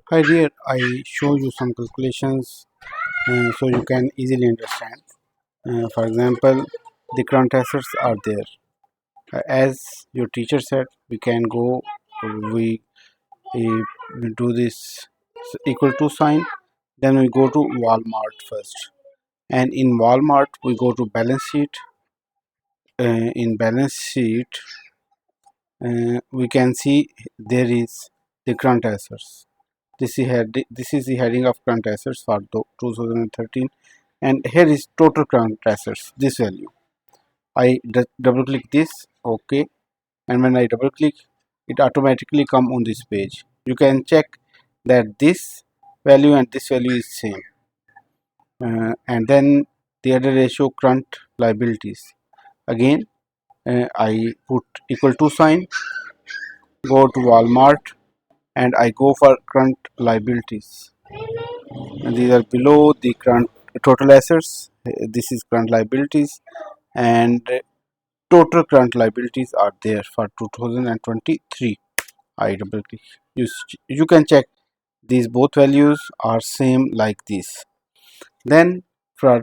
Hi dear, I show you some calculations so you can easily understand. For example, the current assets are there. As your teacher said, we can go, we, uh, we do this equal to sign, then we go to Walmart first. And in Walmart, we go to balance sheet. In balance sheet, we can see there is the current assets. This is the heading of current assets for 2013, and here is total current assets, this value. I double click this, okay, and when I double click, it automatically come on this page. You can check that this value and this value is same, and then the other ratio, current liabilities. Again, I put equal to sign, go to Walmart, and I go for current liabilities. And these are below the current total assets. This is current liabilities, and total current liabilities are there for 2023. I double click. You can check these both values are same like this. Then for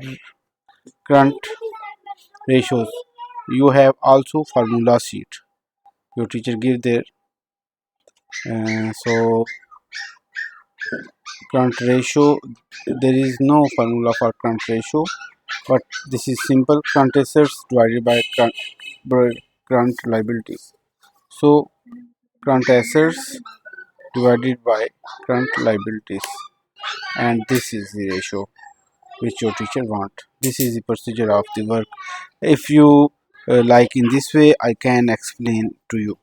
current ratios, you have also formula sheet. Your teacher give there. So current ratio, there is no formula for current ratio, but this is simple: current assets divided by current liabilities. So current assets divided by current liabilities, and this is the ratio which your teacher want. This is the procedure of the work. If you like in this way, I can explain to you.